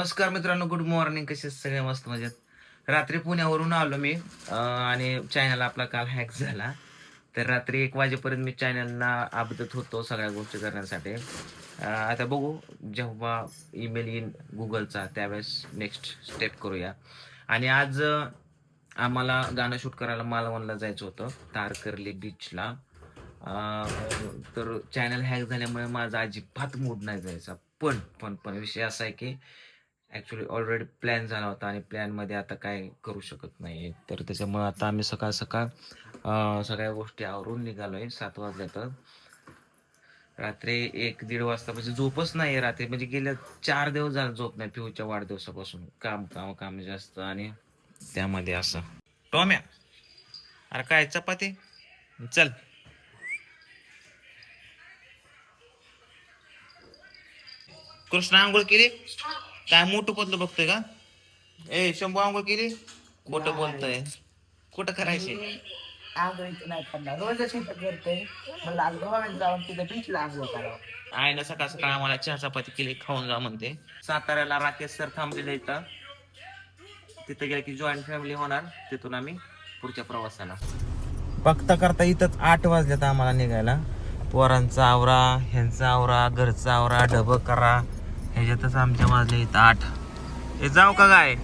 नमस्कार मित्रांनो, good morning. कसे सगळे मस्त मजेत. रात्री पुण्यावरून आलो मी आणि चॅनल आपला काल हॅक झाला. तर रात्री 1 वाजेपर्यंत मी चॅनलला अपडेट होतो सगळ्या गोष्टी करण्यासाठी. आता बघू, जेव्हा ईमेल येईन गुगलचा त्यावेळेस नेक्स्ट स्टेप करूया. आणि आज आम्हाला गाणं शूट करायला मालवणला जायचं होतं, तारकर्ली बीचला. तर चॅनल हॅक झाल्यामुळे माझा अजिबात मूड नाही जायचा. पण विषय असा आहे की ॲक्च्युली ऑलरेडी प्लॅन झाला होता आणि प्लॅनमध्ये आता काय करू शकत नाही. तर त्याच्यामुळे आता आम्ही सकाळ सकाळ सगळ्या गोष्टी आवरून निघालोय. 7 वाजले तर रात्री 1-1:30 वाजता म्हणजे झोपच नाही रात्री. म्हणजे गेल्या 4 दिवस झाले झोप नाही. पिऊच्या वाढदिवसापासून काम काम काम जास्त आणि त्यामध्ये असं. टॉम्या, अरे काय चपाती? चल. कृष्ण आंघोळ केली? काय मोठं पतलं बघतोय का? शंभू आंघोळ केली? खोटं बोलतोय. कुठं करायची? आंघोळीचं नाही करणार, रोजच इथं करतोय. मला आज गोव्याला जाऊन तिथं बीचला आंघोळ करावं. आईनं सकाळ सकाळ आम्हाला चहा चपाती केली, खाऊन जा म्हणते. साताऱ्याला राकेश सर थांबलेले इथं. तिथे गेले की जॉईंट फॅमिली होणार. तिथून आम्ही पुढच्या प्रवासाला बघता करता इथंच 8 वाजल्यात आम्हाला निघायला. पोरांचा आवरा, ह्यांचा आवरा, घरचा आवरा, डबं करा, ह्याच्यातच आमच्या वाजले इथं 8. हे जाऊ का काय?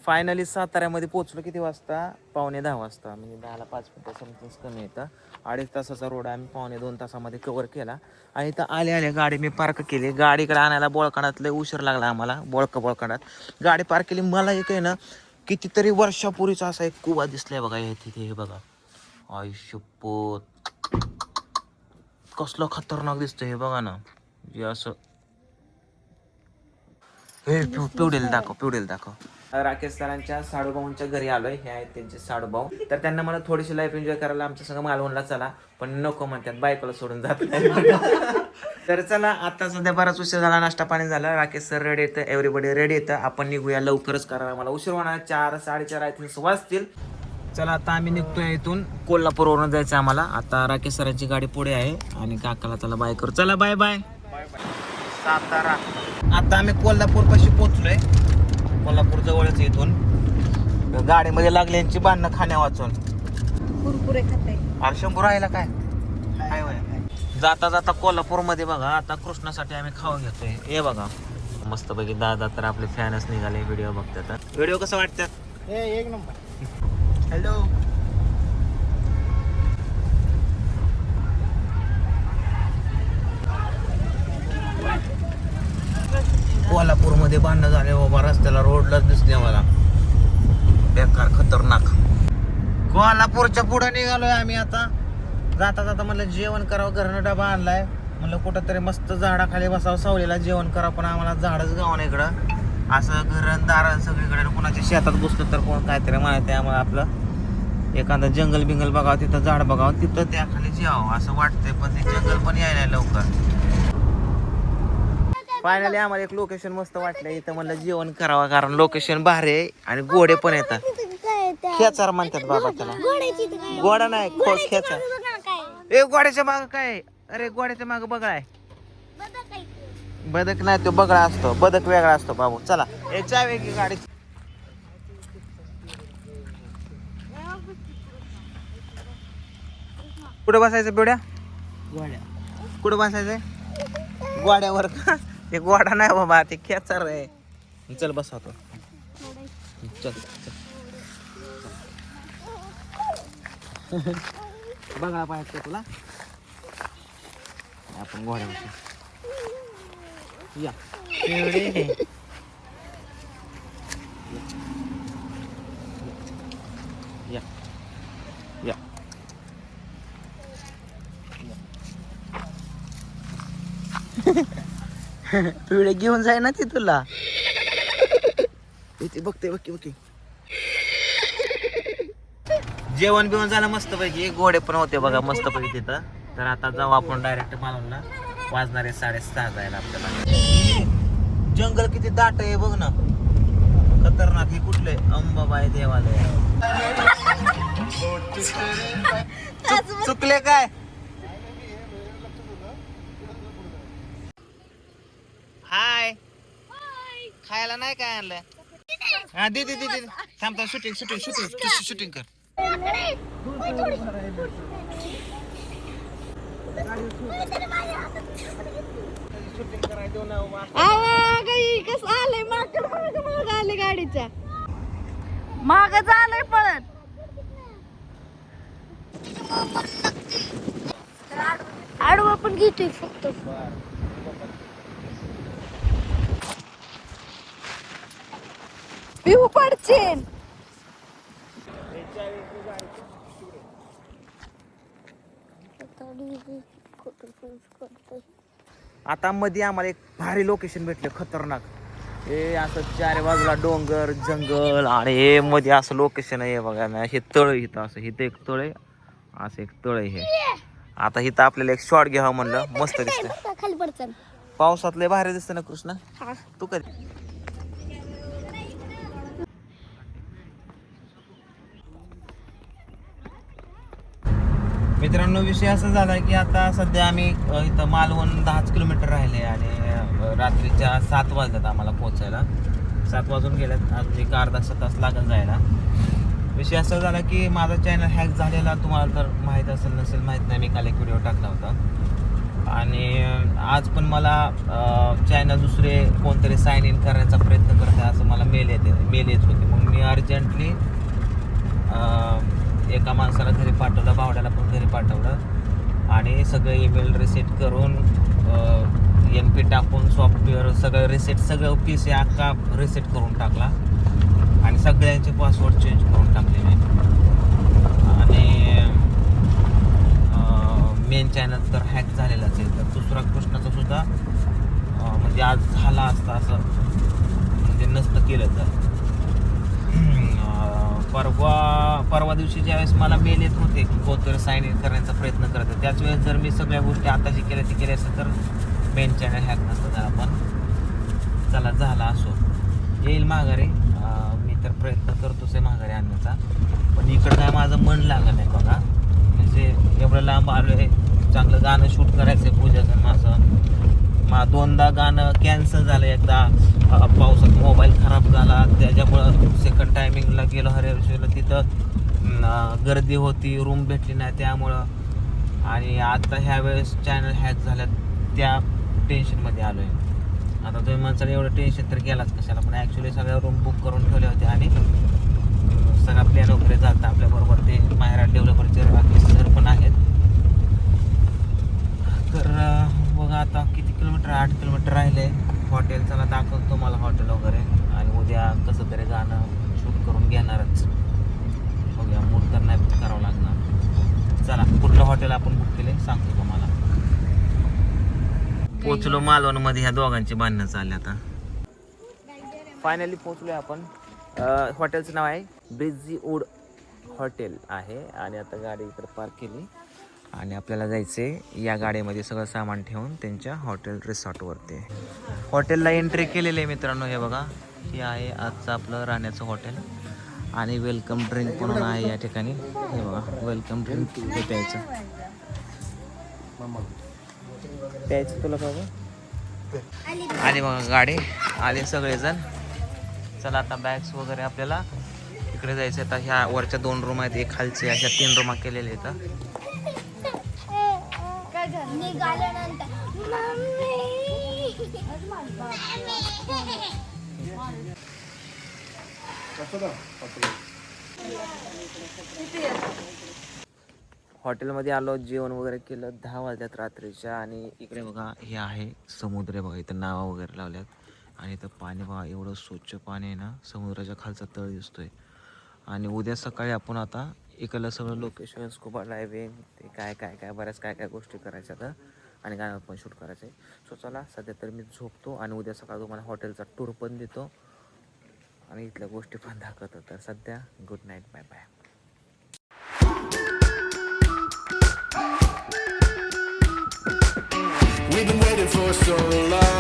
फायनली साताऱ्यामध्ये पोहोचलो. किती वाजता? 9:45 वाजता. म्हणजे 10ला 5 मिनिटं समथिंग कमी येतं. 2.5 तासाचा रोड आम्ही 1.25-2 तासामध्ये कव्हर केला. आणि इथं आले गाडी मी पार्क केली. गाडीकडे आणायला बोळकाडात लय उशीर लागला आम्हाला. बोळकाडात गाडी पार्क केली. मला एक आहे ना, कितीतरी वर्षापूर्वीचा असा एक कुवा दिसलाय बघा तिथे. हे बघा, आयुष्यपोत कसलं खतरनाक दिसतंय हे बघा ना. जे असं पिवडेल दाखव. राकेश सरांच्या साडूभाऊंच्या घरी आलोय. हे आहेत त्यांचे साडूभाऊ. तर त्यांना मला थोडीशी लाईफ एन्जॉय करायला आमच्या संग मालवणला चला, पण नको म्हणतात, बायकोला सोडून जात नाही. तर चला, आता सध्या बराच उशीर झाला, नाश्ता पाणी झाला. राकेश सर रेडी येतं, एव्हरीबडी रेडी येतं. आपण निघूया लवकरच, कारण मला उशीर होणार. 4-4:30 आय थिंक वाजतील. चला, आता आम्ही निघतोय इथून. कोल्हापूरवरून जायचं आम्हाला. आता राकेश सरांची गाडी पुढे आहे आणि काकाला चला बाय करू. चला, बाय बाय. सातारा. आता आम्ही कोल्हापूर पाशी पोहोचलोय. कोल्हापूर जवळच इथून. गाडीमध्ये लागल्यांची बांधणं खाण्या वाचून कुरकुरे खाते. अरे 100 राहिला काय? जाता जाता कोल्हापूर मध्ये बघा, आता कृष्णासाठी आम्ही खाऊ घेतोय. हे बघा, मस्त पैकी दादा तर आपले फॅनच निघाले. व्हिडिओ बघतात. व्हिडिओ कसं वाटतात? एक नंबर. हॅलो. कोल्हापूर मध्ये बांधणं झाले बाबा. रस्त्याला रोडलाच दिसले मला, बेकार खतरनाक. कोल्हापूरच्या पुढे निघालोय आम्ही आता. जाता जाता म्हणलं जेवण करावं. घरनं डबा आणलाय. म्हणलं कुठं तरी मस्त झाडाखाली बसावं, सावलीला जेवण करावं. पण आम्हाला झाडच गावं इकडं. असं घरण दारण सगळीकडे. कुणाच्या शेतात बसलं तर कोण काहीतरी म्हणायचं आम्हाला. आपलं एखादं जंगल बिंगल बघावं, तिथं झाड बघावं, तिथं त्याखाली जेवावं असं वाटतंय. पण ते जंगल पण यायला लवकर. फायनली आम्हाला एक लोकेशन मस्त वाटलं. इथं म्हणलं जेवण करावं, कारण लोकेशन भारी आहे आणि गोडे पण येतात. खेचार म्हणतात बाबा त्याला. गोडा नाही, खेचार. ए, गोड्याच्या माग काय? अरे, गोड्याच्या माग बगळा आहे. बदक नाही, तो बगळा असतो. बदक वेगळा असतो बाबू. चला, ए चावी की गाडी. कुठे बसायचं बेवड्या? कुठं बसायचंय? गोड्यावर का? ते गोडा नाही बाबा, ते खेचार आहे. चल बसवतो. चल बघा पाहिजे तुला. आपण गोड्या बसू. या या या. पिवळे घेऊन जाय ना ती तुला. बघते बघते. जेवण बिवण झालं मस्त पैकी. गोडे पण होते बघा मस्त पैकी तिथं. तर आता जाऊ आपण डायरेक्ट मालवणला. वाजणारे 6:30 जायला आपल्याला. जंगल किती दाट आहे बघ ना, खतरनाक. हे कुठले? अंबाबाई देवालय. चुकले काय? हाय. खायला नाही काय आणलं हा दे दे दे दे थांब थांब शूटिंग शूटिंग शूटिंग शूटिंग कर शूटिंग करायचं ना कस आलंय माग आले गाडीच्या माग आलंय पळत आडवा पण घेतोय फक्त पिऊ पडचेन आता मध्ये आम्हाला एक भारी लोकेशन भेटलं खतरनाक हे असं चार बाजूला डोंगर जंगल आणि हे मध्ये असं लोकेशन आहे बघा ना हे तळ इथं असं इथं एक तळ आहे असं एक तळ आहे हे आता इथं आपल्याला एक शॉट घ्यावं म्हणलं मस्त दिसतं खाली पडचन पावसात लय भारी दिसतं ना कृष्णा तू कधी मित्रांनो विषय असा झाला की आता सध्या आम्ही इथं मालवण 10 किलोमीटर राहिले आणि रात्रीच्या 7 वाजल्यात आम्हाला पोहोचायला 7 वाजून गेल्यात अजून एक अर्धा तास लागत जायला विषय असा झाला की माझा चॅनल हॅक झालेला तुम्हाला तर माहीत असेल नसेल माहीत नाही मी काल एक व्हिडिओ टाकला होता आणि आज पण मला चॅनल दुसरे कोणतरी साइन इन करण्याचा प्रयत्न करत आहे असं मला मेल येत होते मग मी अर्जंटली एका माणसाला घरी पाठवलं भावड्याला पण घरी पाठवलं आणि सगळं ईमेल रिसेट करून MP टाकून सॉफ्टवेअर सगळं रिसेट सगळं PC अख्खा रिसेट करून टाकला आणि सगळ्यांचे पासवर्ड चेंज करून टाकले मी आणि मेन चॅनल तर हॅक झालेला असेल तर दुसरा कृष्णाचा सुद्धा म्हणजे आज झाला असता असं म्हणजे नसतं केलं तर परवा दिवशी ज्यावेळेस मला मेल येत होते की कोणतरी साइन इन करण्याचा प्रयत्न करत आहे त्याच वेळेस जर मी सगळ्या गोष्टी आता जे केल्या ते केल्या असतं तर मेन चॅनल हॅक नसतं झाला पण चला झाला असो येईल माघारी मी तर प्रयत्न करतोच आहे माघारी आणण्याचा पण इकडं काय माझं मन लागत नाही बघा म्हणजे एवढं लांब आलो आहे चांगलं गाणं शूट करायचं आहे पूजाचं माझं दोनदा गाणं कॅन्सल झालं एकदा पावसात मोबाईल खराब झाला त्याच्यामुळं सेकंड टायमिंगला गेलो हरिहरेश्वरला तिथं गर्दी होती रूम भेटली नाही त्यामुळं आणि आता ह्या वेळेस चॅनल हॅक झाल्यात त्या टेन्शनमध्ये आलो आहे आता तुम्ही माणसाला एवढं टेन्शन तर गेलाच कशाला पण ॲक्च्युली सगळ्या रूम बुक करून ठेवले होते आणि सगळा प्लॅन वगैरे झाला आपल्याबरोबर ते मायरा डेव्हलपरचे बाकी सर पण आहेत तर बघा आता किती किलोमीटर 8 किलोमीटर राहिले हॉटेल चला दाखवतो मला हॉटेल वगैरे आणि उद्या कसं तरी गाणं शूट करून घेणारच बघूया मूड तर नाही बुक करावं लागणार चला कुठलं हॉटेल आपण बुक केले सांगतो तुम्हाला पोचलो मालवणमध्ये ह्या दोघांची भांडणं चालली आता फायनली पोचलोय आपण हॉटेलचं नाव आहे ब्रिझीवूड हॉटेल आहे आणि आता गाडी इकडे पार्क केली आणि आपल्याला जायचं या गाडीमध्ये सगळं सामान ठेवून त्यांच्या हॉटेल रिसॉर्टवरती हॉटेलला एंट्री केलेली आहे मित्रांनो हे बघा हे आहे आजचं आपलं राहण्याचं हॉटेल आणि वेलकम ड्रिंक म्हणून आहे या ठिकाणी हे बघा वेलकम ड्रिंक हे प्यायचं तुला बाबा आली बघा गाडी आले सगळेजण चला आता बॅग्स वगैरे आपल्याला इकडे जायचं आता ह्या वरच्या 2 रूम आहेत एक खालची अशा 3 रूमा केलेल्या आहेत हॉटेलमध्ये आलो जेवण वगैरे केलं 10 वाजल्यात रात्रीच्या आणि इकडे बघा हे आहे समुद्र बघा इथं नावा वगैरे लावल्यात आणि इथं पाणी बघा एवढं स्वच्छ पाणी आहे ना समुद्राच्या खालचा तळ दिसतोय आणि उद्या सकाळी आपण आता इकडलं सगळं लोकेशन स्कुबा डायव्हिंग ते काय बऱ्याच काय गोष्टी करायच्या आता आणि गाणं पण शूट करायचं आहे सो चला सध्या तर मी झोपतो आणि उद्या सकाळी तुम्हाला हॉटेलचा टूर पण देतो आणि इथल्या गोष्टी पण दाखवतो तर सध्या good night bye bye We've been waiting for so long.